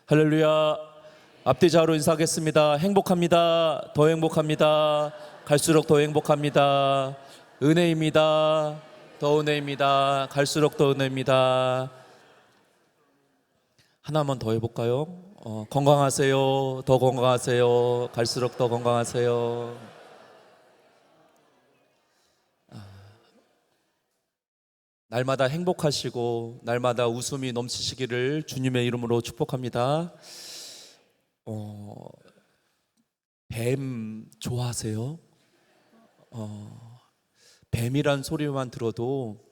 할렐루야. 앞뒤 좌우로 인사하겠습니다. 행복합니다. 더 행복합니다. 갈수록 더 행복합니다. 은혜입니다. 더 은혜입니다. 갈수록 더 은혜입니다. 하나만 더 해볼까요? 건강하세요. 더 건강하세요. 갈수록 더 건강하세요. 날마다 행복하시고 날마다 웃음이 넘치시기를 주님의 이름으로 축복합니다. 뱀 좋아하세요? 뱀이란 소리만 들어도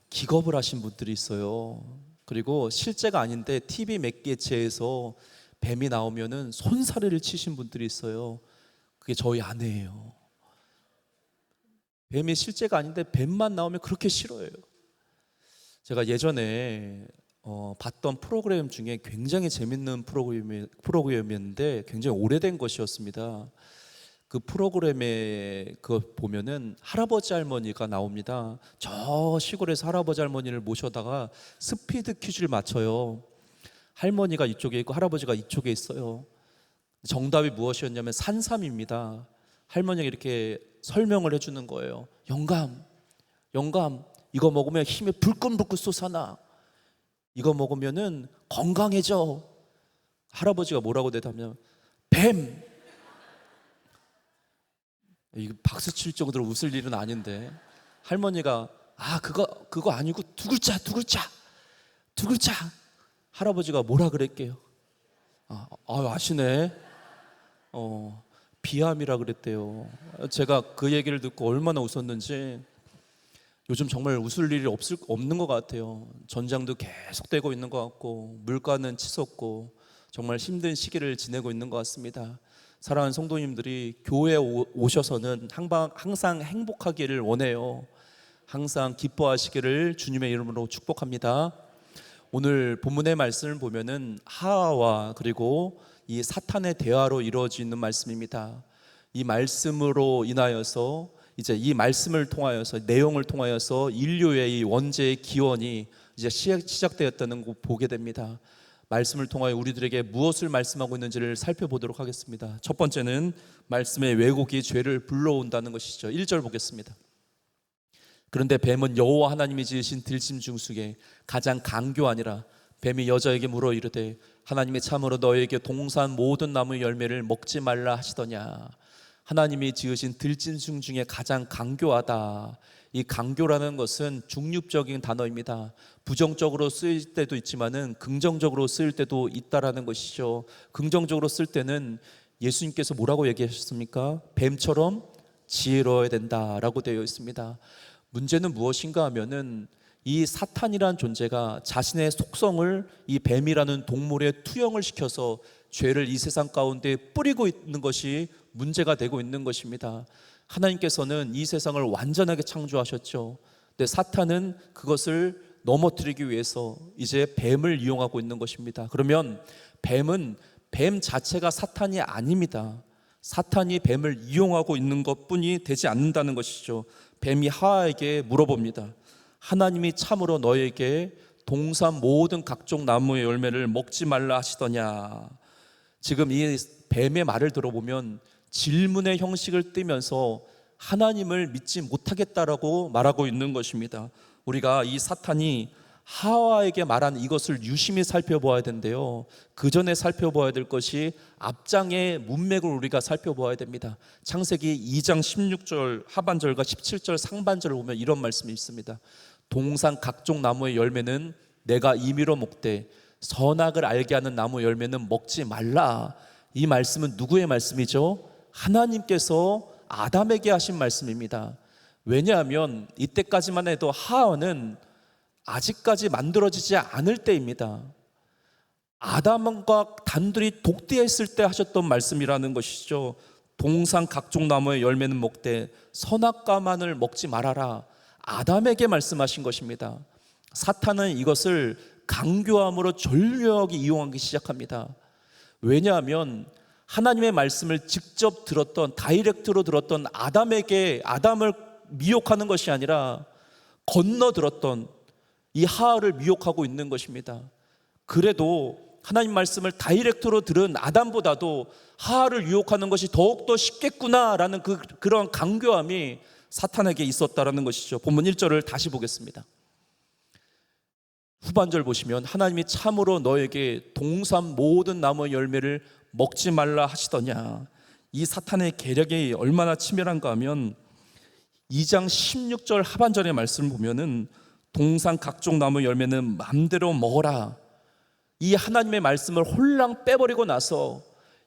기겁을 하신 분들이 있어요. 그리고 실제가 아닌데 TV 몇 개체에서 뱀이 나오면은 손사래를 치신 분들이 있어요. 그게 저희 아내예요. 뱀이 실제가 아닌데 뱀만 나오면 그렇게 싫어해요. 제가 예전에 봤던 프로그램 중에 굉장히 재밌는 프로그램이었는데 굉장히 오래된 것이었습니다. 그 프로그램에 보면은 할아버지 할머니가 나옵니다. 저 시골에서 할아버지 할머니를 모셔다가 스피드 퀴즈를 맞춰요. 할머니가 이쪽에 있고 할아버지가 이쪽에 있어요. 정답이 무엇이었냐면 산삼입니다. 할머니가 이렇게 설명을 해주는 거예요. 영감, 이거 먹으면 힘이 불끈불끈 솟아나. 이거 먹으면은 건강해져. 할아버지가 뭐라고 대답하면 뱀. 이거 박수 칠 정도로 웃을 일은 아닌데 할머니가 그거 아니고 두 글자. 할아버지가 뭐라 그랬게요? 아시네. 비암이라 그랬대요. 제가 그 얘기를 듣고 얼마나 웃었는지. 요즘 정말 웃을 일이 없는 것 같아요. 전장도 계속되고 있는 것 같고 물가는 치솟고 정말 힘든 시기를 지내고 있는 것 같습니다. 사랑하는 성도님들이 교회에 오셔서는 항상 행복하기를 원해요. 항상 기뻐하시기를 주님의 이름으로 축복합니다. 오늘 본문의 말씀을 보면은 하와와 그리고 이 사탄의 대화로 이루어지는 말씀입니다. 이 말씀으로 인하여서 이제 이 말씀을 통하여서 내용을 통하여서 인류의 이 원죄의 기원이 이제 시작되었다는 거 보게 됩니다. 말씀을 통하여 우리들에게 무엇을 말씀하고 있는지를 살펴보도록 하겠습니다. 첫 번째는 말씀의 왜곡이 죄를 불러온다는 것이죠. 1절 보겠습니다. 그런데 뱀은 여호와 하나님이 지으신 들짐승 중에 가장 강교하니라. 뱀이 여자에게 물어 이르되 하나님이 참으로 너에게 동산 모든 나무 열매를 먹지 말라 하시더냐. 하나님이 지으신 들짐승 중에 가장 강교하다. 이 강교라는 것은 중립적인 단어입니다. 부정적으로 쓰일 때도 있지만은 긍정적으로 쓰일 때도 있다라는 것이죠. 긍정적으로 쓸 때는 예수님께서 뭐라고 얘기하셨습니까? 뱀처럼 지혜로워야 된다라고 되어 있습니다. 문제는 무엇인가 하면은 이 사탄이라는 존재가 자신의 속성을 이 뱀이라는 동물에 투영을 시켜서 죄를 이 세상 가운데 뿌리고 있는 것이 문제가 되고 있는 것입니다. 하나님께서는 이 세상을 완전하게 창조하셨죠. 근데 사탄은 그것을 넘어뜨리기 위해서 이제 뱀을 이용하고 있는 것입니다. 그러면 뱀은 뱀 자체가 사탄이 아닙니다. 사탄이 뱀을 이용하고 있는 것뿐이 되지 않는다는 것이죠. 뱀이 하와에게 물어봅니다. 하나님이 참으로 너에게 동산 모든 각종 나무의 열매를 먹지 말라 하시더냐. 지금 이 뱀의 말을 들어보면 질문의 형식을 띠면서 하나님을 믿지 못하겠다라고 말하고 있는 것입니다. 우리가 이 사탄이 하와에게 말한 이것을 유심히 살펴보아야 되는데요, 그 전에 살펴보아야 될 것이 앞장의 문맥을 우리가 살펴보아야 됩니다. 창세기 2장 16절 하반절과 17절 상반절을 보면 이런 말씀이 있습니다. 동산 각종 나무의 열매는 내가 임의로 먹되 선악을 알게 하는 나무 열매는 먹지 말라. 이 말씀은 누구의 말씀이죠? 하나님께서 아담에게 하신 말씀입니다. 왜냐하면 이때까지만 해도 하와는 아직까지 만들어지지 않을 때입니다. 아담과 단둘이 독대했을 때 하셨던 말씀이라는 것이죠. 동산 각종 나무의 열매는 먹되 선악과만을 먹지 말아라. 아담에게 말씀하신 것입니다. 사탄은 이것을 강교함으로 전류하게 이용하기 시작합니다. 왜냐하면 하나님의 말씀을 직접 들었던, 다이렉트로 들었던 아담을 미혹하는 것이 아니라 건너 들었던 이 하와를 미혹하고 있는 것입니다. 그래도 하나님 말씀을 다이렉트로 들은 아담보다도 하와를 유혹하는 것이 더욱더 쉽겠구나라는 그런 강교함이 사탄에게 있었다라는 것이죠. 본문 1절을 다시 보겠습니다. 후반절 보시면 하나님이 참으로 너에게 동산 모든 나무의 열매를 먹지 말라 하시더냐. 이 사탄의 계략이 얼마나 치밀한가 하면 2장 16절 하반절의 말씀을 보면은 동산 각종 나무의 열매는 마음대로 먹어라. 이 하나님의 말씀을 홀랑 빼버리고 나서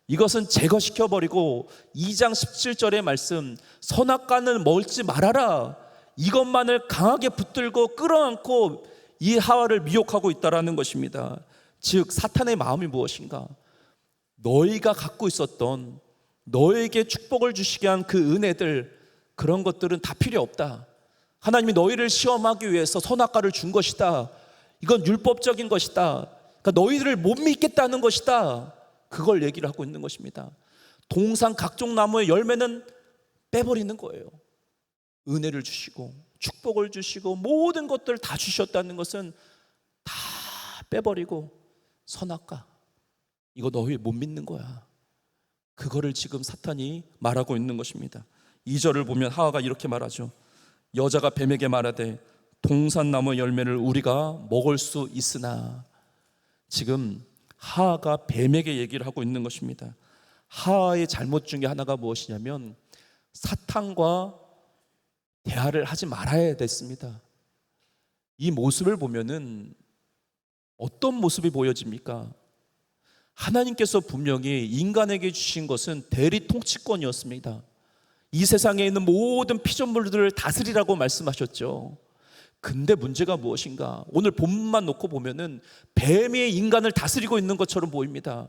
이것은 제거시켜버리고 2장 17절의 말씀 선악과는 먹지 말아라. 이것만을 강하게 붙들고 끌어안고 이 하와를 미혹하고 있다라는 것입니다. 즉 사탄의 마음이 무엇인가? 너희가 갖고 있었던 너에게 축복을 주시게 한 그 은혜들, 그런 것들은 다 필요 없다. 하나님이 너희를 시험하기 위해서 선악과를 준 것이다. 이건 율법적인 것이다. 그러니까 너희들을 못 믿겠다는 것이다. 그걸 얘기를 하고 있는 것입니다. 동산 각종 나무의 열매는 빼버리는 거예요. 은혜를 주시고 축복을 주시고 모든 것들을 다 주셨다는 것은 다 빼버리고 선악과, 이거 너희 못 믿는 거야. 그거를 지금 사탄이 말하고 있는 것입니다. 2절을 보면 하와가 이렇게 말하죠. 여자가 뱀에게 말하되 동산나무 열매를 우리가 먹을 수 있으나. 지금 하와가 뱀에게 얘기를 하고 있는 것입니다. 하와의 잘못 중에 하나가 무엇이냐면 사탄과 대화를 하지 말아야 됐습니다. 이 모습을 보면은 어떤 모습이 보여집니까? 하나님께서 분명히 인간에게 주신 것은 대리 통치권이었습니다. 이 세상에 있는 모든 피조물들을 다스리라고 말씀하셨죠. 근데 문제가 무엇인가? 오늘 본문만 놓고 보면은 뱀이 인간을 다스리고 있는 것처럼 보입니다.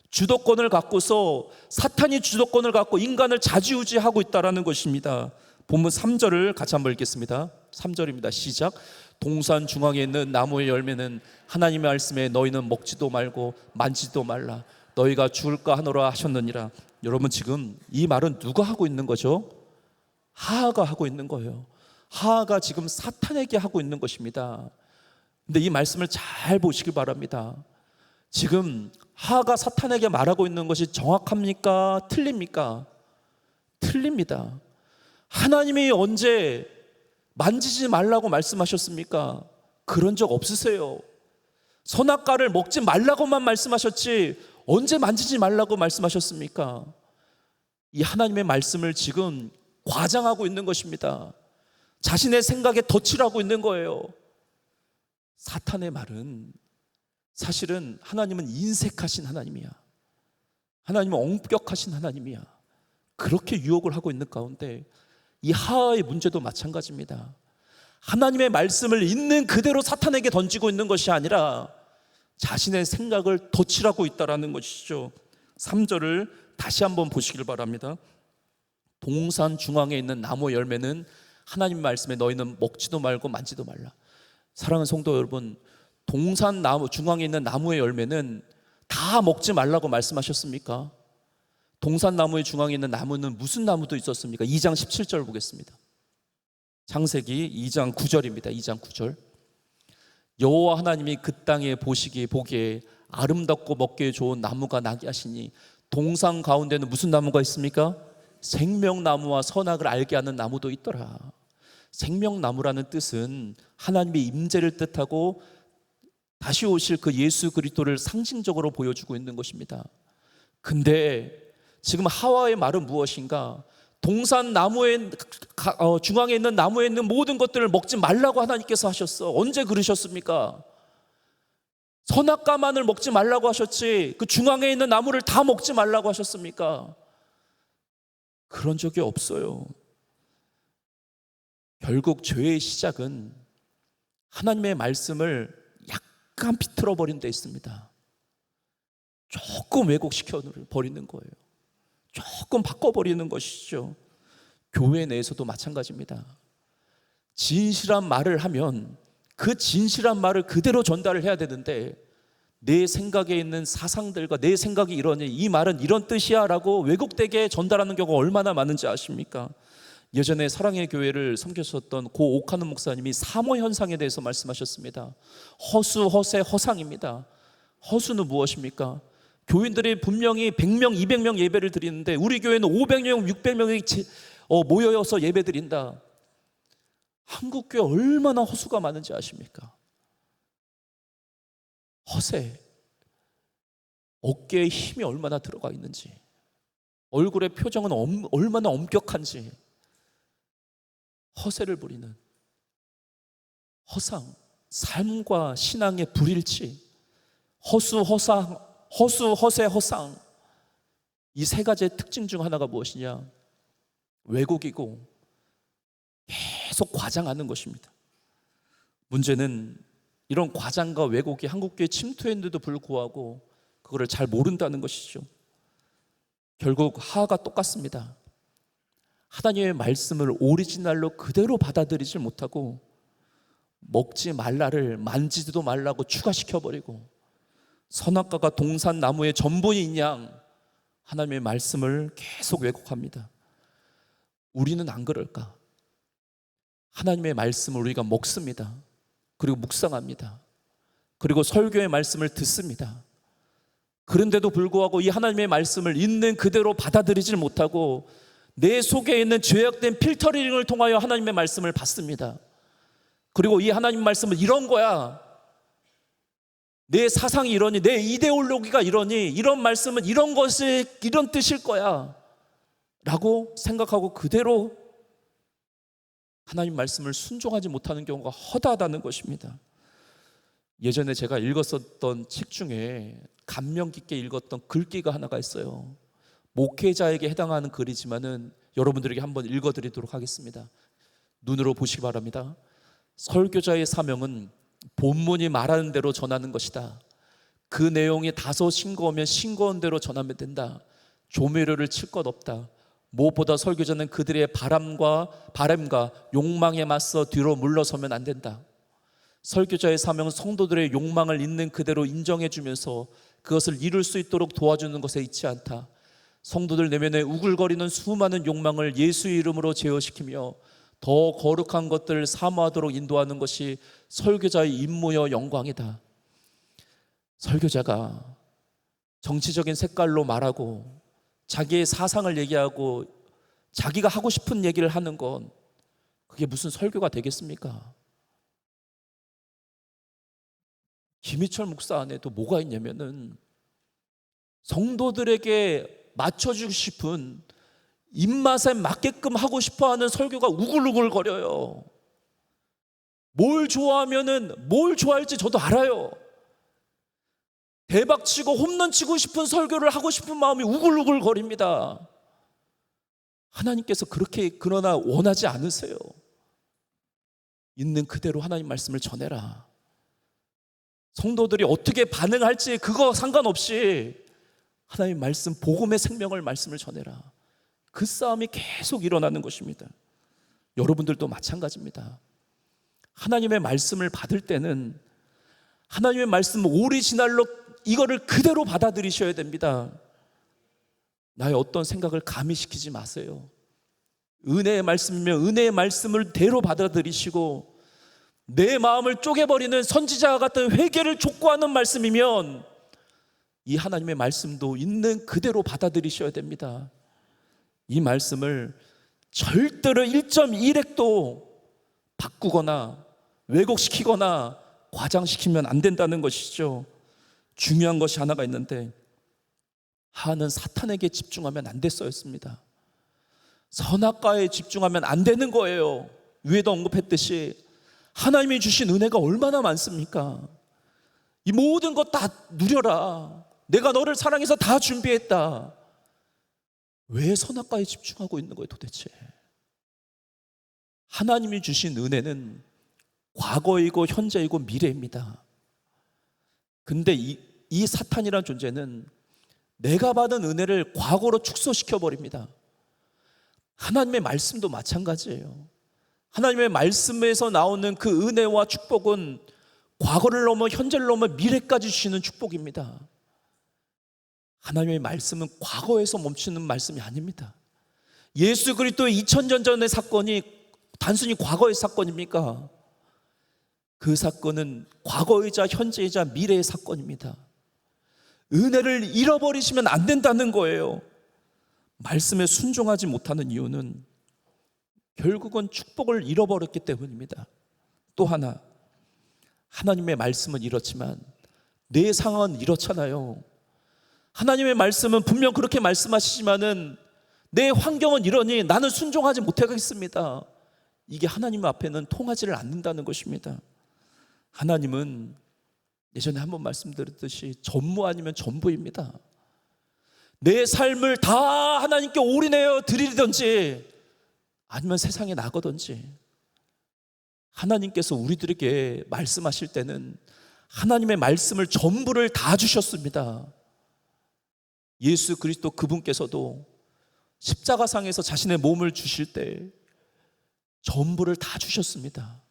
주도권을 갖고서 사탄이 주도권을 갖고 인간을 좌지우지하고 있다는 것입니다. 본문 3절을 같이 한번 읽겠습니다. 3절입니다. 시작. 동산 중앙에 있는 나무의 열매는 하나님의 말씀에 너희는 먹지도 말고 만지도 말라. 너희가 죽을까 하노라 하셨느니라. 여러분, 지금 이 말은 누가 하고 있는 거죠? 하하가 하고 있는 거예요. 하하가 지금 사탄에게 하고 있는 것입니다. 근데 이 말씀을 잘 보시길 바랍니다. 지금 하하가 사탄에게 말하고 있는 것이 정확합니까? 틀립니까? 틀립니다. 하나님이 언제 만지지 말라고 말씀하셨습니까? 그런 적 없으세요. 선악과를 먹지 말라고만 말씀하셨지 언제 만지지 말라고 말씀하셨습니까? 이 하나님의 말씀을 지금 과장하고 있는 것입니다. 자신의 생각에 덧칠을 하고 있는 거예요. 사탄의 말은 사실은 하나님은 인색하신 하나님이야. 하나님은 엄격하신 하나님이야. 그렇게 유혹을 하고 있는 가운데 이 하하의 문제도 마찬가지입니다. 하나님의 말씀을 있는 그대로 사탄에게 던지고 있는 것이 아니라 자신의 생각을 덧칠하고 있다는 것이죠. 3절을 다시 한번 보시길 바랍니다. 동산 중앙에 있는 나무 열매는 하나님 말씀에 너희는 먹지도 말고 만지도 말라. 사랑하는 성도 여러분, 동산 나무 중앙에 있는 나무의 열매는 다 먹지 말라고 말씀하셨습니까? 동산 나무의 중앙에 있는 나무는 무슨 나무도 있었습니까? 2장 17절 보겠습니다. 창세기 2장 9절입니다. 2장 9절. 여호와 하나님이 그 땅에 보기에 아름답고 먹기에 좋은 나무가 나게 하시니 동산 가운데는 무슨 나무가 있습니까? 생명나무와 선악을 알게 하는 나무도 있더라. 생명나무라는 뜻은 하나님의 임재를 뜻하고 다시 오실 그 예수 그리스도를 상징적으로 보여주고 있는 것입니다. 근데 지금 하와의 말은 무엇인가? 동산 나무의 중앙에 있는 나무에 있는 모든 것들을 먹지 말라고 하나님께서 하셨어. 언제 그러셨습니까? 선악과만을 먹지 말라고 하셨지 그 중앙에 있는 나무를 다 먹지 말라고 하셨습니까? 그런 적이 없어요. 결국 죄의 시작은 하나님의 말씀을 약간 비틀어 버린 데 있습니다. 조금 왜곡시켜 버리는 거예요. 조금 바꿔버리는 것이죠. 교회 내에서도 마찬가지입니다. 진실한 말을 하면 그 진실한 말을 그대로 전달을 해야 되는데 내 생각에 있는 사상들과 내 생각이 이러니 이 말은 이런 뜻이야 라고 왜곡되게 전달하는 경우가 얼마나 많은지 아십니까? 예전에 사랑의 교회를 섬겼었던 고 오카노 목사님이 사모 현상에 대해서 말씀하셨습니다. 허수, 허세, 허상입니다. 허수는 무엇입니까? 교인들이 분명히 100명, 200명 예배를 드리는데 우리 교회는 500명, 600명이 모여서 예배 드린다. 한국 교회 얼마나 허수가 많은지 아십니까? 허세, 어깨에 힘이 얼마나 들어가 있는지, 얼굴의 표정은 얼마나 엄격한지, 허세를 부리는 허상, 삶과 신앙의 불일치, 허수, 허세, 허상. 이 세 가지의 특징 중 하나가 무엇이냐? 왜곡이고 계속 과장하는 것입니다. 문제는 이런 과장과 왜곡이 한국교회에 침투했는데도 불구하고 그거를 잘 모른다는 것이죠. 결국 하하가 똑같습니다. 하나님의 말씀을 오리지널로 그대로 받아들이지 못하고 먹지 말라를 만지지도 말라고 추가시켜버리고 선악과가 동산 나무의 전분인 양 하나님의 말씀을 계속 왜곡합니다. 우리는 안 그럴까? 하나님의 말씀을 우리가 먹습니다. 그리고 묵상합니다. 그리고 설교의 말씀을 듣습니다. 그런데도 불구하고 이 하나님의 말씀을 있는 그대로 받아들이질 못하고 내 속에 있는 죄악된 필터링을 통하여 하나님의 말씀을 받습니다. 그리고 이 하나님 말씀은 이런 거야, 내 사상이 이러니, 내 이데올로기가 이러니, 이런 말씀은 이런 것이 이런 뜻일 거야 라고 생각하고 그대로 하나님 말씀을 순종하지 못하는 경우가 허다하다는 것입니다. 예전에 제가 읽었었던 책 중에 감명 깊게 읽었던 글귀가 하나가 있어요. 목회자에게 해당하는 글이지만은 여러분들에게 한번 읽어드리도록 하겠습니다. 눈으로 보시기 바랍니다. 설교자의 사명은 본문이 말하는 대로 전하는 것이다. 그 내용이 다소 싱거우면 싱거운 대로 전하면 된다. 조미료를 칠 것 없다. 무엇보다 설교자는 그들의 바람과 욕망에 맞서 뒤로 물러서면 안 된다. 설교자의 사명은 성도들의 욕망을 있는 그대로 인정해 주면서 그것을 이룰 수 있도록 도와주는 것에 있지 않다. 성도들 내면에 우글거리는 수많은 욕망을 예수의 이름으로 제어시키며 더 거룩한 것들을 사모하도록 인도하는 것이 설교자의 임무여 영광이다. 설교자가 정치적인 색깔로 말하고 자기의 사상을 얘기하고 자기가 하고 싶은 얘기를 하는 건 그게 무슨 설교가 되겠습니까? 김희철 목사 안에도 뭐가 있냐면은 성도들에게 맞춰주고 싶은 입맛에 맞게끔 하고 싶어하는 설교가 우글우글거려요. 뭘 좋아하면은 뭘 좋아할지 저도 알아요. 대박치고 홈런 치고 싶은 설교를 하고 싶은 마음이 우글우글거립니다. 하나님께서 그러나 원하지 않으세요. 있는 그대로 하나님 말씀을 전해라. 성도들이 어떻게 반응할지 그거 상관없이 하나님 말씀, 복음의 생명을 말씀을 전해라. 그 싸움이 계속 일어나는 것입니다. 여러분들도 마찬가지입니다. 하나님의 말씀을 받을 때는 하나님의 말씀 오리지널로 이거를 그대로 받아들이셔야 됩니다. 나의 어떤 생각을 가미시키지 마세요. 은혜의 말씀이면 은혜의 말씀을 대로 받아들이시고 내 마음을 쪼개버리는 선지자와 같은 회개를 촉구하는 말씀이면 이 하나님의 말씀도 있는 그대로 받아들이셔야 됩니다. 이 말씀을 절대로 1.1핵도 바꾸거나 왜곡시키거나 과장시키면 안 된다는 것이죠. 중요한 것이 하나가 있는데 하나는 사탄에게 집중하면 안 됐었습니다. 선악과에 집중하면 안 되는 거예요. 위에도 언급했듯이 하나님이 주신 은혜가 얼마나 많습니까? 이 모든 것 다 누려라. 내가 너를 사랑해서 다 준비했다. 왜 선악과에 집중하고 있는 거예요 도대체? 하나님이 주신 은혜는 과거이고 현재이고 미래입니다. 근데 이 사탄이라는 존재는 내가 받은 은혜를 과거로 축소시켜버립니다. 하나님의 말씀도 마찬가지예요. 하나님의 말씀에서 나오는 그 은혜와 축복은 과거를 넘어 현재를 넘어 미래까지 주시는 축복입니다. 하나님의 말씀은 과거에서 멈추는 말씀이 아닙니다. 예수 그리스도의 2000년 전의 사건이 단순히 과거의 사건입니까? 그 사건은 과거이자 현재이자 미래의 사건입니다. 은혜를 잃어버리시면 안 된다는 거예요. 말씀에 순종하지 못하는 이유는 결국은 축복을 잃어버렸기 때문입니다. 또 하나, 하나님의 말씀은 이렇지만 내 상황은 이렇잖아요. 하나님의 말씀은 분명 그렇게 말씀하시지만은 내 환경은 이러니 나는 순종하지 못하겠습니다. 이게 하나님 앞에는 통하지를 않는다는 것입니다. 하나님은 예전에 한번 말씀드렸듯이 전무 아니면 전부입니다. 내 삶을 다 하나님께 올인하여 드리든지 아니면 세상에 나가든지, 하나님께서 우리들에게 말씀하실 때는 하나님의 말씀을 전부를 다 주셨습니다. 예수 그리스도 그분께서도 십자가상에서 자신의 몸을 주실 때 전부를 다 주셨습니다.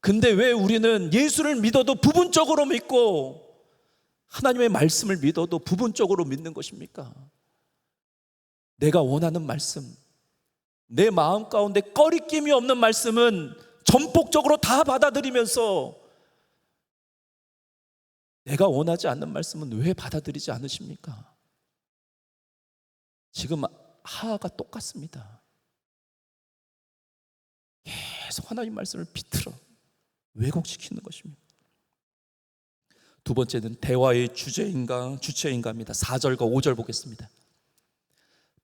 근데 왜 우리는 예수를 믿어도 부분적으로 믿고 하나님의 말씀을 믿어도 부분적으로 믿는 것입니까? 내가 원하는 말씀, 내 마음 가운데 꺼리낌이 없는 말씀은 전폭적으로 다 받아들이면서 내가 원하지 않는 말씀은 왜 받아들이지 않으십니까? 지금 하하가 똑같습니다. 계속 하나님 말씀을 비틀어 왜곡시키는 것입니다. 두 번째는 대화의 주체인가입니다. 4절과 5절 보겠습니다.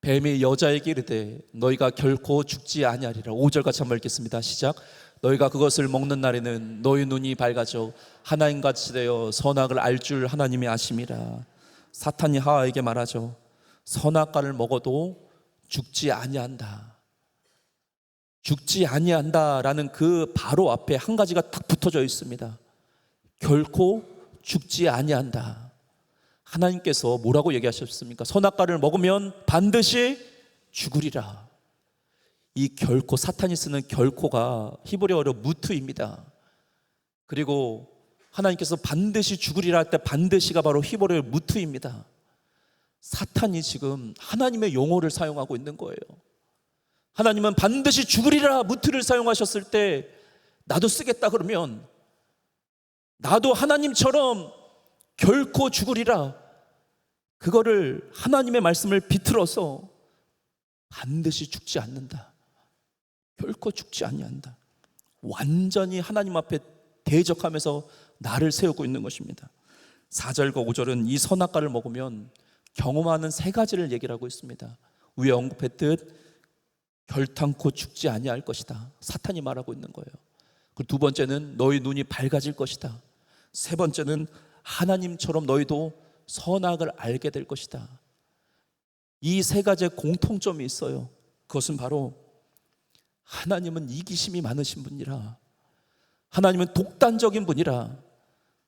뱀이 여자에게 이르되 너희가 결코 죽지 아니하리라. 5절 같이 한번 읽겠습니다. 시작. 너희가 그것을 먹는 날에는 너희 눈이 밝아져 하나님같이 되어 선악을 알 줄 하나님이 아심이라. 사탄이 하와에게 말하죠. 선악과를 먹어도 죽지 아니한다. 죽지 아니한다라는 그 바로 앞에 한 가지가 딱 붙어져 있습니다. 결코 죽지 아니한다. 하나님께서 뭐라고 얘기하셨습니까? 선악과를 먹으면 반드시 죽으리라. 이 결코, 사탄이 쓰는 결코가 히브리어로 무트입니다. 그리고 하나님께서 반드시 죽으리라 할 때 반드시가 바로 히브리어 무트입니다. 사탄이 지금 하나님의 용어를 사용하고 있는 거예요. 하나님은 반드시 죽으리라 무트를 사용하셨을 때 나도 쓰겠다 그러면 나도 하나님처럼 결코 죽으리라, 그거를 하나님의 말씀을 비틀어서 반드시 죽지 않는다, 결코 죽지 아니한다, 완전히 하나님 앞에 대적하면서 나를 세우고 있는 것입니다. 4절과 5절은 이 선악과를 먹으면 경험하는 세 가지를 얘기를 하고 있습니다. 위에 언급했듯 결탄코 죽지 아니할 것이다, 사탄이 말하고 있는 거예요. 그리고 두 번째는 너희 눈이 밝아질 것이다. 세 번째는 하나님처럼 너희도 선악을 알게 될 것이다. 이 세 가지의 공통점이 있어요. 그것은 바로 하나님은 이기심이 많으신 분이라, 하나님은 독단적인 분이라,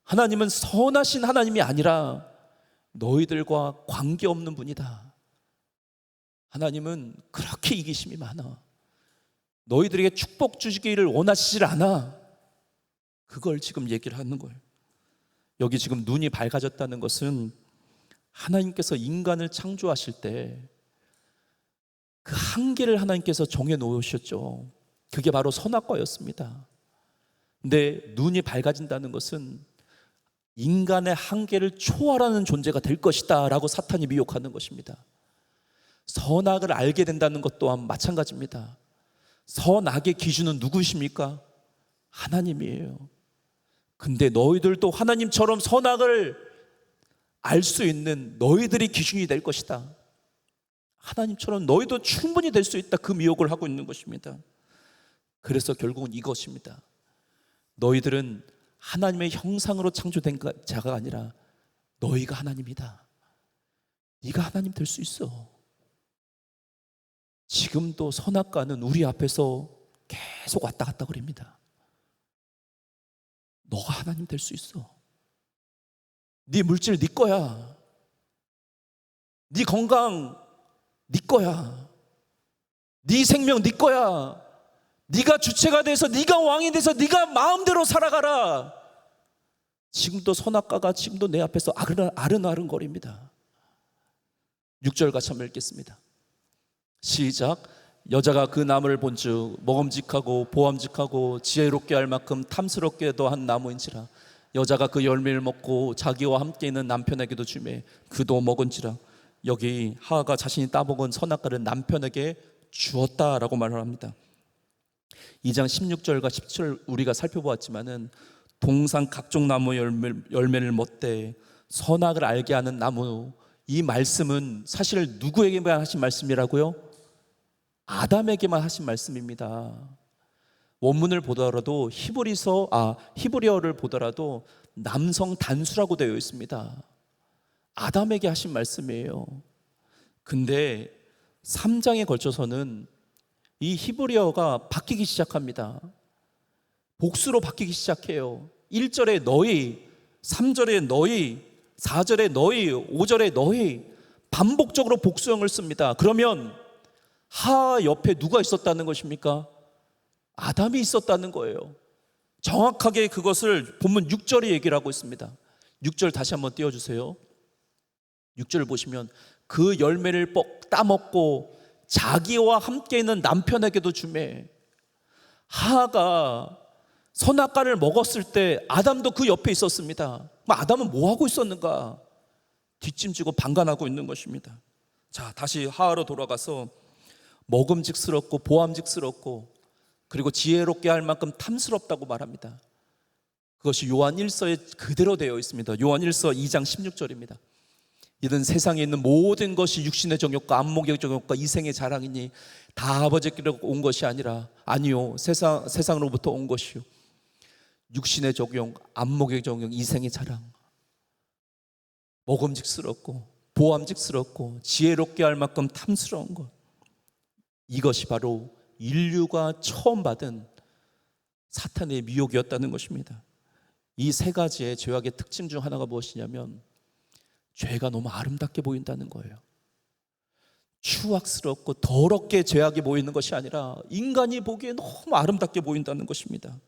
하나님은 선하신 하나님이 아니라 너희들과 관계없는 분이다. 하나님은 그렇게 이기심이 많아. 너희들에게 축복 주시기를 원하시질 않아. 그걸 지금 얘기를 하는 거예요. 여기 지금 눈이 밝아졌다는 것은 하나님께서 인간을 창조하실 때 그 한계를 하나님께서 정해 놓으셨죠. 그게 바로 선악과였습니다. 근데 눈이 밝아진다는 것은 인간의 한계를 초월하는 존재가 될 것이다 라고 사탄이 미혹하는 것입니다. 선악을 알게 된다는 것 또한 마찬가지입니다. 선악의 기준은 누구십니까? 하나님이에요. 근데 너희들도 하나님처럼 선악을 알 수 있는 너희들이 기준이 될 것이다. 하나님처럼 너희도 충분히 될 수 있다, 그 미혹을 하고 있는 것입니다. 그래서 결국은 이것입니다. 너희들은 하나님의 형상으로 창조된 자가 아니라 너희가 하나님이다. 네가 하나님 될 수 있어. 지금도 선악과는 우리 앞에서 계속 왔다 갔다 그럽니다. 너가 하나님 될 수 있어. 네 물질 네 거야. 네 건강 네 거야. 네 생명 네 거야. 네가 주체가 돼서, 네가 왕이 돼서 네가 마음대로 살아가라. 지금도 선악과가 지금도 내 앞에서 아른아른거립니다. 6절 같이 한번 읽겠습니다. 시작. 여자가 그 나무를 본즉 먹음직하고 보암직하고 지혜롭게 할 만큼 탐스럽게도 한 나무인지라 여자가 그 열매를 먹고 자기와 함께 있는 남편에게도 주매 그도 먹은지라. 여기 하하가 자신이 따먹은 선악과를 남편에게 주었다라고 말을 합니다. 2장 16절과 17절 우리가 살펴보았지만은 동산 각종 나무 열매를 먹되 선악을 알게 하는 나무, 이 말씀은 사실 누구에게만 하신 말씀이라고요? 아담에게만 하신 말씀입니다. 원문을 보더라도 히브리어를 보더라도 남성 단수라고 되어 있습니다. 아담에게 하신 말씀이에요. 근데 3장에 걸쳐서는 이 히브리어가 바뀌기 시작합니다. 복수로 바뀌기 시작해요. 1절에 너희, 3절에 너희, 4절에 너희, 5절에 너희, 반복적으로 복수형을 씁니다. 그러면 하 옆에 누가 있었다는 것입니까? 아담이 있었다는 거예요. 정확하게 그것을 본문 6절이 얘기를 하고 있습니다. 6절 다시 한번 띄워주세요. 6절을 보시면 그 열매를 따먹고 자기와 함께 있는 남편에게도 주매. 하하가 선악과를 먹었을 때 아담도 그 옆에 있었습니다. 아담은 뭐 하고 있었는가? 뒷짐지고 방관하고 있는 것입니다. 자, 다시 하하로 돌아가서 먹음직스럽고 보암직스럽고 그리고 지혜롭게 할 만큼 탐스럽다고 말합니다. 그것이 요한 1서에 그대로 되어 있습니다. 요한 1서 2장 16절입니다. 이는 세상에 있는 모든 것이 육신의 정욕과 안목의 정욕과 이생의 자랑이니 다 아버지께로 온 것이 아니요 세상으로부터 온 것이요 육신의 정욕, 안목의 정욕, 이생의 자랑. 먹음직스럽고 보암직스럽고 지혜롭게 할 만큼 탐스러운 것, 이것이 바로 인류가 처음 받은 사탄의 미혹이었다는 것입니다. 이 세 가지의 죄악의 특징 중 하나가 무엇이냐면 죄가 너무 아름답게 보인다는 거예요. 추악스럽고 더럽게 죄악이 보이는 것이 아니라 인간이 보기에 너무 아름답게 보인다는 것입니다.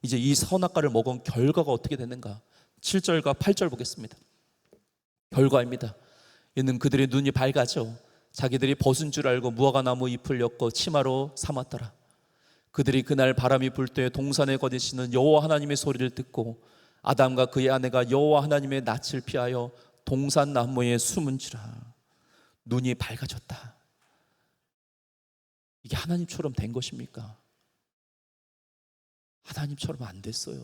이제 이 선악과를 먹은 결과가 어떻게 되는가? 7절과 8절 보겠습니다. 결과입니다. 이는 그들의 눈이 밝아져 자기들이 벗은 줄 알고 무화과 나무 잎을 엮어 치마로 삼았더라. 그들이 그날 바람이 불 때 동산에 거니시는 여호와 하나님의 소리를 듣고 아담과 그의 아내가 여호와 하나님의 낯을 피하여 동산 나무에 숨은지라. 눈이 밝아졌다. 이게 하나님처럼 된 것입니까? 하나님처럼 안 됐어요.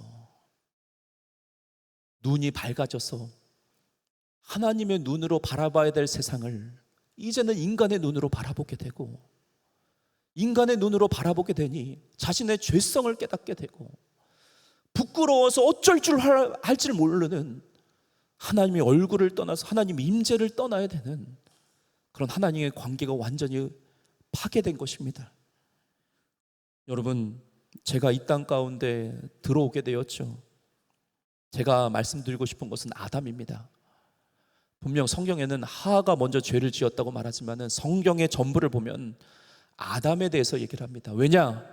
눈이 밝아져서 하나님의 눈으로 바라봐야 될 세상을 이제는 인간의 눈으로 바라보게 되고, 인간의 눈으로 바라보게 되니 자신의 죄성을 깨닫게 되고, 부끄러워서 어쩔 줄 할지를 모르는 하나님의 얼굴을 떠나서 하나님의 임재를 떠나야 되는 그런 하나님의 관계가 완전히 파괴된 것입니다. 여러분, 제가 이 땅 가운데 들어오게 되었죠. 제가 말씀드리고 싶은 것은 아담입니다. 분명 성경에는 하하가 먼저 죄를 지었다고 말하지만 성경의 전부를 보면 아담에 대해서 얘기를 합니다. 왜냐?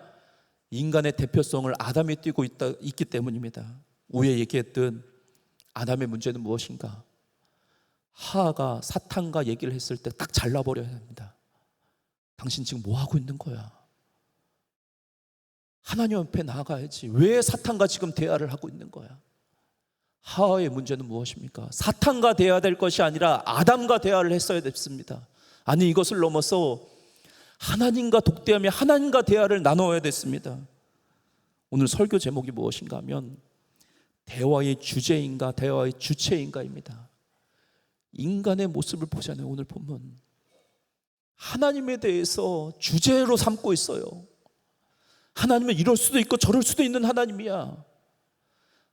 인간의 대표성을 아담이 띠고 있기 때문입니다. 위에 얘기했던 아담의 문제는 무엇인가? 하하가 사탄과 얘기를 했을 때 딱 잘라버려야 합니다. 당신 지금 뭐 하고 있는 거야? 하나님 앞에 나아가야지. 왜 사탄과 지금 대화를 하고 있는 거야? 하하의 문제는 무엇입니까? 사탄과 대화해야 될 것이 아니라 아담과 대화를 했어야 됐습니다. 아니, 이것을 넘어서 하나님과 독대하며 하나님과 대화를 나눠야 됐습니다. 오늘 설교 제목이 무엇인가 하면 대화의 주제인가 대화의 주체인가입니다. 인간의 모습을 보잖아요. 오늘 본문 하나님에 대해서 주제로 삼고 있어요. 하나님은 이럴 수도 있고 저럴 수도 있는 하나님이야.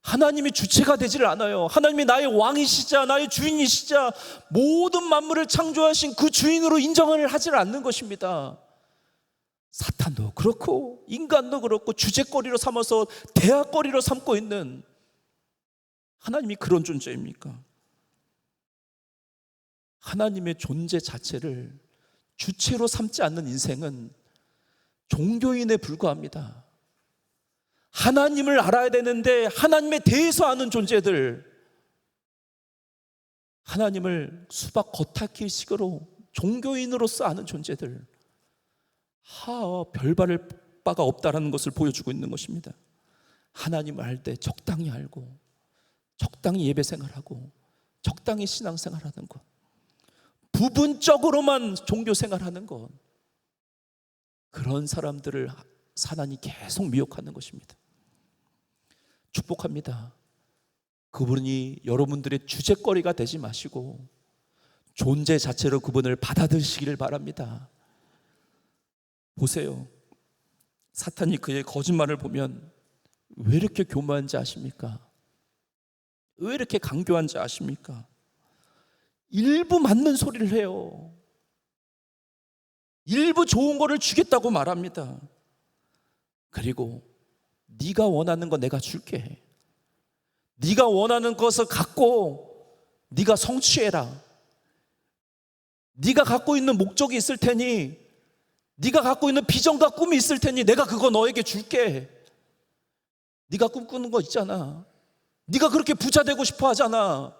하나님이 주체가 되지를 않아요. 하나님이 나의 왕이시자 나의 주인이시자 모든 만물을 창조하신 그 주인으로 인정을 하지 않는 것입니다. 사탄도 그렇고 인간도 그렇고 주제거리로 삼아서 대화거리로 삼고 있는 하나님이 그런 존재입니까? 하나님의 존재 자체를 주체로 삼지 않는 인생은 종교인에 불과합니다. 하나님을 알아야 되는데 하나님에 대해서 아는 존재들, 하나님을 수박 겉핥기식으로 종교인으로서 아는 존재들, 별 바를 바가 없다라는 것을 보여주고 있는 것입니다. 하나님을 알 때 적당히 알고 적당히 예배 생활하고 적당히 신앙 생활하는 것, 부분적으로만 종교 생활하는 것, 그런 사람들을 사단이 계속 미혹하는 것입니다. 축복합니다. 그분이 여러분들의 주제거리가 되지 마시고 존재 자체로 그분을 받아들이시기를 바랍니다. 보세요. 사탄이 그의 거짓말을 보면 왜 이렇게 교만한지 아십니까? 왜 이렇게 강교한지 아십니까? 일부 맞는 소리를 해요. 일부 좋은 거를 주겠다고 말합니다. 그리고 네가 원하는 거 내가 줄게. 네가 원하는 것을 갖고 네가 성취해라. 네가 갖고 있는 목적이 있을 테니, 네가 갖고 있는 비전과 꿈이 있을 테니 내가 그거 너에게 줄게. 네가 꿈꾸는 거 있잖아. 네가 그렇게 부자 되고 싶어 하잖아.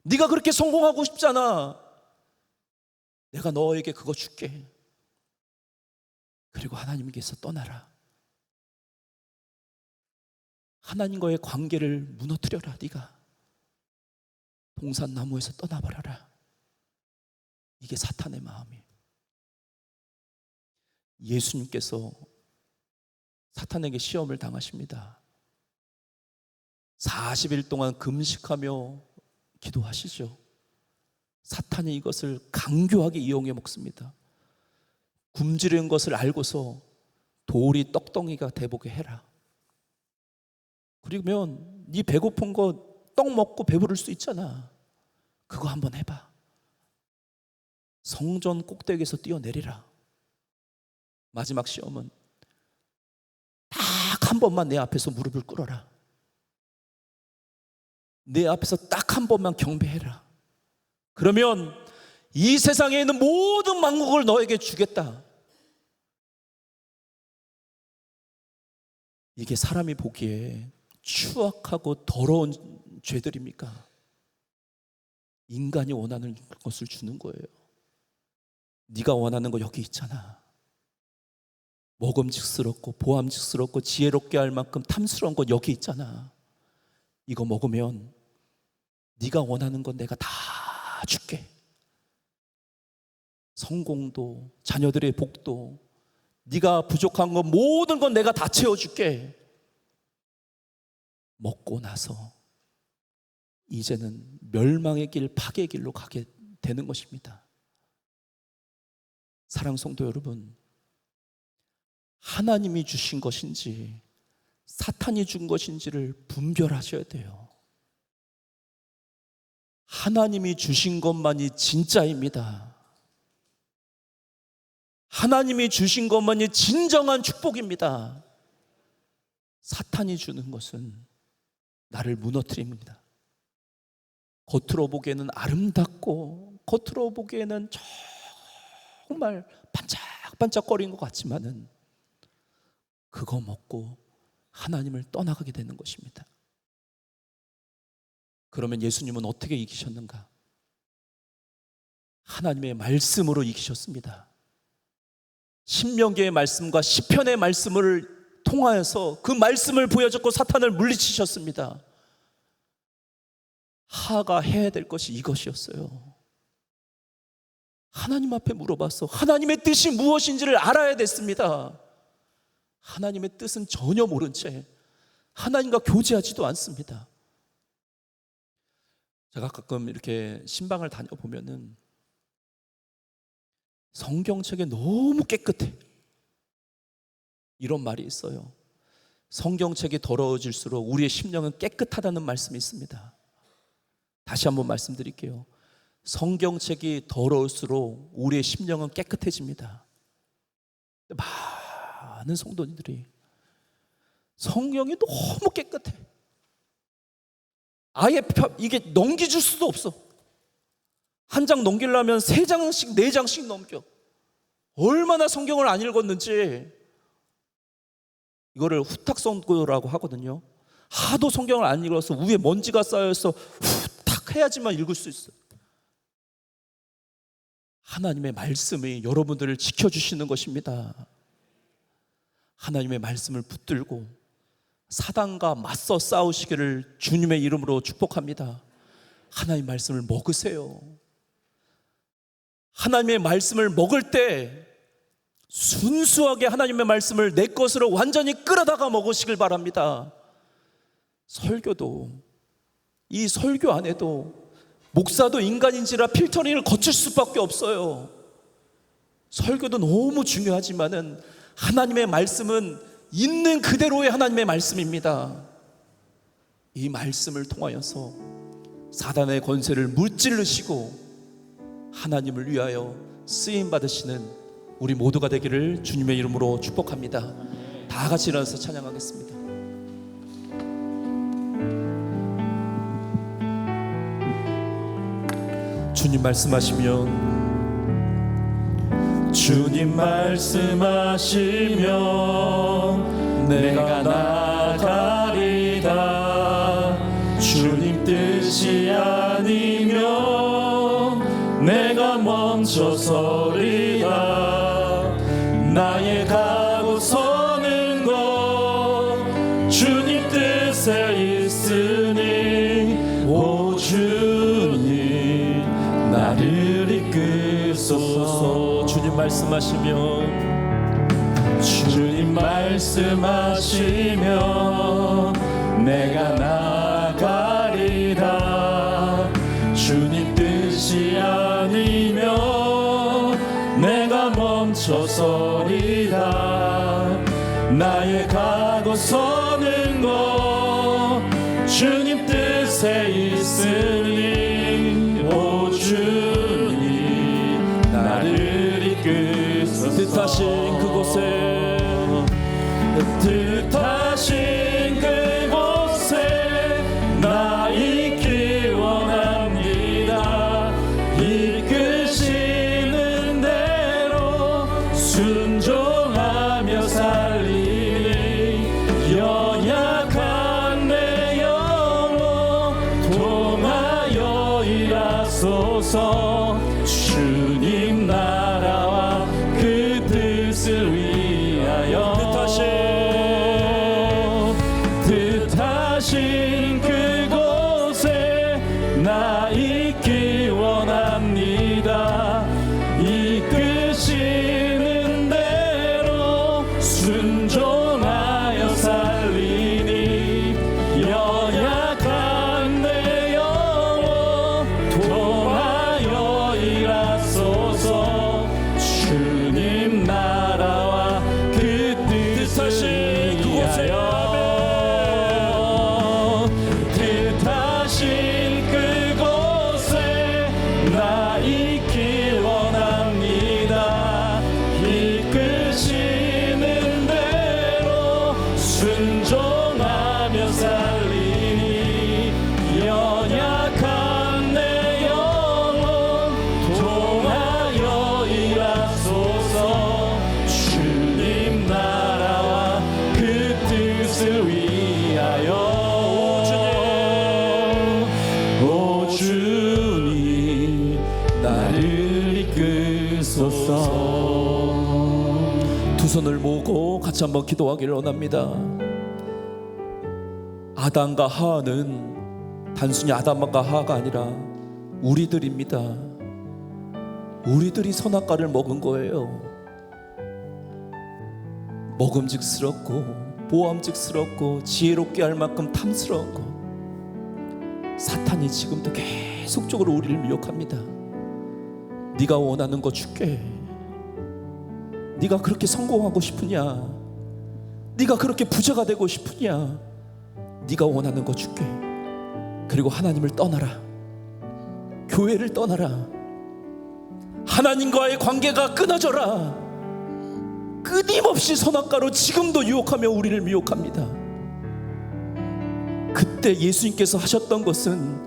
네가 그렇게 성공하고 싶잖아. 내가 너에게 그거 줄게. 그리고 하나님께서 떠나라. 하나님과의 관계를 무너뜨려라. 네가 동산나무에서 떠나버려라. 이게 사탄의 마음이에요. 예수님께서 사탄에게 시험을 당하십니다. 40일 동안 금식하며 기도하시죠. 사탄이 이것을 강교하게 이용해 먹습니다. 굶주린 것을 알고서 돌이 떡덩이가 되보게 해라. 그러면 네 배고픈 거 떡 먹고 배부를 수 있잖아. 그거 한번 해봐. 성전 꼭대기에서 뛰어내리라. 마지막 시험은 딱 한 번만 내 앞에서 무릎을 꿇어라. 내 앞에서 딱 한 번만 경배해라. 그러면 이 세상에 있는 모든 만국을 너에게 주겠다. 이게 사람이 보기에 추악하고 더러운 죄들입니까? 인간이 원하는 것을 주는 거예요. 네가 원하는 거 여기 있잖아. 먹음직스럽고 보암직스럽고 지혜롭게 할 만큼 탐스러운 거 여기 있잖아. 이거 먹으면 네가 원하는 건 내가 다 줄게. 성공도 자녀들의 복도, 네가 부족한 건 모든 건 내가 다 채워줄게. 먹고 나서 이제는 멸망의 길, 파괴의 길로 가게 되는 것입니다. 사랑 성도 여러분, 하나님이 주신 것인지 사탄이 준 것인지를 분별하셔야 돼요. 하나님이 주신 것만이 진짜입니다. 하나님이 주신 것만이 진정한 축복입니다. 사탄이 주는 것은 나를 무너뜨립니다. 겉으로 보기에는 아름답고 겉으로 보기에는 정말 반짝반짝거리는 것 같지만은 그거 먹고 하나님을 떠나가게 되는 것입니다. 그러면 예수님은 어떻게 이기셨는가? 하나님의 말씀으로 이기셨습니다. 신명기의 말씀과 시편의 말씀을 통하여서 그 말씀을 보여줬고 사탄을 물리치셨습니다. 하가 해야 될 것이 이것이었어요. 하나님 앞에 물어봤어. 하나님의 뜻이 무엇인지를 알아야 됐습니다. 하나님의 뜻은 전혀 모른 채 하나님과 교제하지도 않습니다. 제가 가끔 이렇게 신방을 다녀보면은 성경책에 너무 깨끗해. 이런 말이 있어요. 성경책이 더러워질수록 우리의 심령은 깨끗하다는 말씀이 있습니다. 다시 한번 말씀드릴게요. 성경책이 더러울수록 우리의 심령은 깨끗해집니다. 많은 성도님들이 성경이 너무 깨끗해. 아예 이게 넘겨줄 수도 없어. 한 장 넘기려면 3장씩 4장씩 넘겨. 얼마나 성경을 안 읽었는지. 이거를 후탁성도라고 하거든요. 하도 성경을 안 읽어서 위에 먼지가 쌓여서 후탁 해야지만 읽을 수 있어요. 하나님의 말씀이 여러분들을 지켜주시는 것입니다. 하나님의 말씀을 붙들고 사단과 맞서 싸우시기를 주님의 이름으로 축복합니다. 하나님의 말씀을 먹으세요. 하나님의 말씀을 먹을 때 순수하게 하나님의 말씀을 내 것으로 완전히 끌어다가 먹으시길 바랍니다. 설교도, 이 설교 안에도 목사도 인간인지라 필터링을 거칠 수밖에 없어요. 설교도 너무 중요하지만은 하나님의 말씀은 있는 그대로의 하나님의 말씀입니다. 이 말씀을 통하여서 사단의 권세를 무찌르시고 하나님을 위하여 쓰임 받으시는 우리 모두가 되기를 주님의 이름으로 축복합니다. 다 같이 일어나서 찬양하겠습니다. 주님 말씀하시면, 주님 말씀하시면 내가 나가리다. 주님 뜻이 아니면 내가 멈춰서리다. 나의 가고 서는 것 주님 뜻에 있으니 오 주님 나를 이끄소서. 주님 말씀하시면, 주님 말씀하시면 내가 나가리다. 주님 뜻이 아니면 내가 멈춰서리다. 나의 가고 서는 것 주님 뜻에 있으니 오 주님 나를 이끄소서. 뜻하신 그곳에, 뜻하신 그곳에 나 있기 원합니다. 이끄시는 대로 순종하며 살리니 연약한 내 영혼 통하여 일하소서. 주님 나라와 그 뜻을 위하여 뜻하신 그곳에 나 있기 원합니다. 이끄시는 대로 순종하여 살리니 연약한 내 영혼 통하여 일하소서. 주님 나라와 그 뜻하신 그곳에 나 있기 원합니다. 이끄시는 대로 순종하며 살리니 연약한 내 영혼 통하여 일하소서. 주님 나라와 그 뜻을 위하여 오 주님 나를 이끄소서. 두 손을 모으고 같이 한번 기도하기를 원합니다. 아담과 하와는 단순히 아담과 하와가 아니라 우리들입니다. 우리들이 선악과를 먹은 거예요. 먹음직스럽고 모함직스럽고 지혜롭게 할 만큼 탐스러운 거, 사탄이 지금도 계속적으로 우리를 미혹합니다. 네가 원하는 거 줄게. 네가 그렇게 성공하고 싶으냐? 네가 그렇게 부자가 되고 싶으냐? 네가 원하는 거 줄게. 그리고 하나님을 떠나라. 교회를 떠나라. 하나님과의 관계가 끊어져라. 끊임없이 선악과로 지금도 유혹하며 우리를 미혹합니다. 그때 예수님께서 하셨던 것은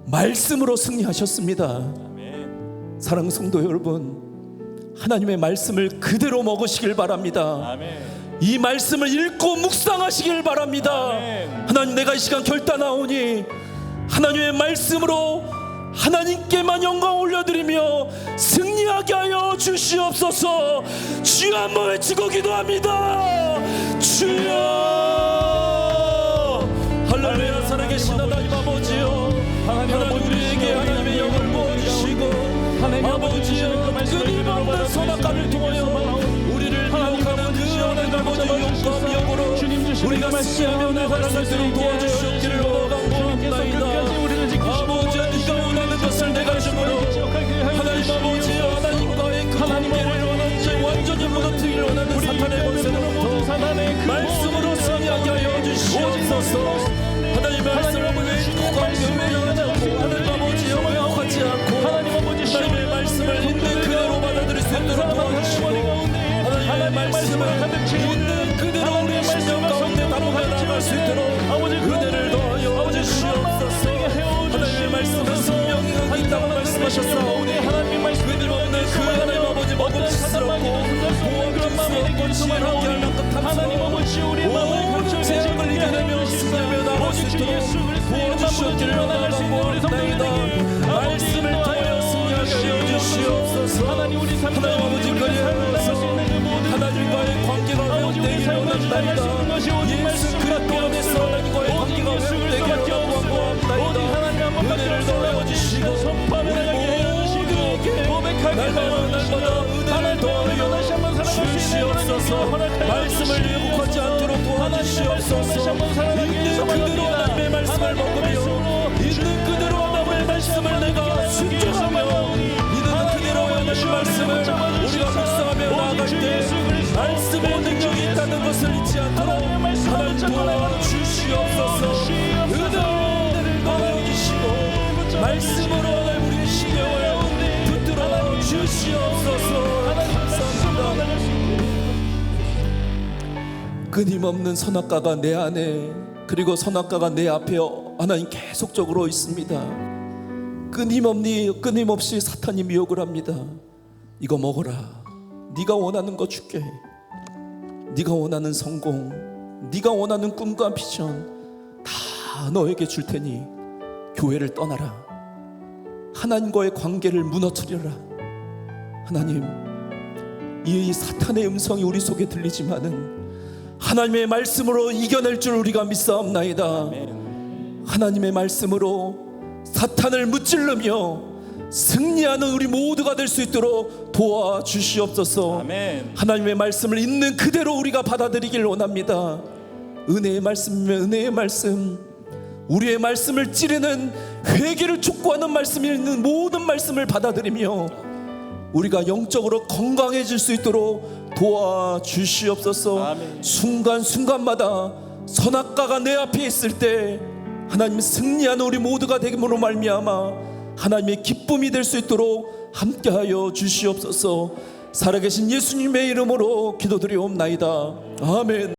말씀으로 승리하셨습니다. 사랑하는 성도 여러분, 하나님의 말씀을 그대로 먹으시길 바랍니다. 이 말씀을 읽고 묵상하시길 바랍니다. 하나님, 내가 이 시간 결단하오니 하나님의 말씀으로 하나님께만 영광 올려드리며 승리하게 하여 주시옵소서. 주여 한번 외치고 기도합니다. 주여. 승리하며 나갈 수 있도록 도와주시옵기를 원하옵나이다. 아버지, 네가 원하는 것을 내가 주므로 하나님 아버지, 하나님과의 그 관계를 완전히 무너뜨리기를 원하는 사탄의 권세로부터 말씀으로 승리하게 하여 주시옵소서. 하나님 말씀을 관계하지 않고 하나님 아버지 영역하지 않고 하나님의 말씀을 있는 그대로 받아들일 수 있도록 도와주시고 하나님의 말씀을 있는 그대로 우리의 심령 가운데 나눠가 나갈 수 있도록 은혜를 더하여 주시옵소서. 하나님의 말씀은 생명이 있다고 말씀하셨사오니 끊임없는 그 하나님 아버지 먹음직스럽고 보암직스럽고 지혜롭게 할 만큼 탐스러운 모든 제약을 이겨내며 승리하며 나갈 수 있도록 도와주시옵기를 원하옵나이다. 말씀을 통하여 승리하게 하여 주시옵소서. 하나님 아버지 그리하여서 하나님과의 관계가 회복되기를 원합나이다. 예수 그리스도 안에서 하나님과의 관계가 회복되기를 원합나이다. 은혜를 더하여 주시고 날마다 은혜를 더하여 주시옵소서. 말씀을 왜곡하지 않도록 도와주시옵소서. 있는 그대로 하나님의 말씀을 먹으며 있는 그대로 하나님의 말씀을 내가 순종하며 있는 그대로 하나님의 말씀을 우리가 묵상하며 나아갈 때 말씀의 능력이 있다는 것을 잊지 않도록 하나님 도와주시옵소서. 은혜를 더하여 주시고 말씀으로 하나님 우리의 심령을 붙들어 주시옵소서. 감사합니다. 끊임없는 선악과가 내 안에 그리고 선악과가 내 앞에 하나님 계속적으로 있습니다. 끊임없이 사탄이 미혹을 합니다. 이거 먹어라. 네가 원하는 거 줄게. 네가 원하는 성공, 네가 원하는 꿈과 비전 다 너에게 줄 테니 교회를 떠나라. 하나님과의 관계를 무너뜨려라. 하나님, 이 사탄의 음성이 우리 속에 들리지만은 하나님의 말씀으로 이겨낼 줄 우리가 믿사옵나이다. 하나님의 말씀으로 사탄을 무찔르며 승리하는 우리 모두가 될 수 있도록 도와주시옵소서. 아멘. 하나님의 말씀을 있는 그대로 우리가 받아들이길 원합니다. 은혜의 말씀이면 은혜의 말씀, 우리의 말씀을 찌르는 회개를 촉구하는 말씀이 있는 모든 말씀을 받아들이며 우리가 영적으로 건강해질 수 있도록 도와주시옵소서. 아멘. 순간순간마다 선악과가 내 앞에 있을 때 하나님 승리하는 우리 모두가 되므로 말미암아 하나님의 기쁨이 될 수 있도록 함께하여 주시옵소서. 살아계신 예수님의 이름으로 기도드리옵나이다. 아멘.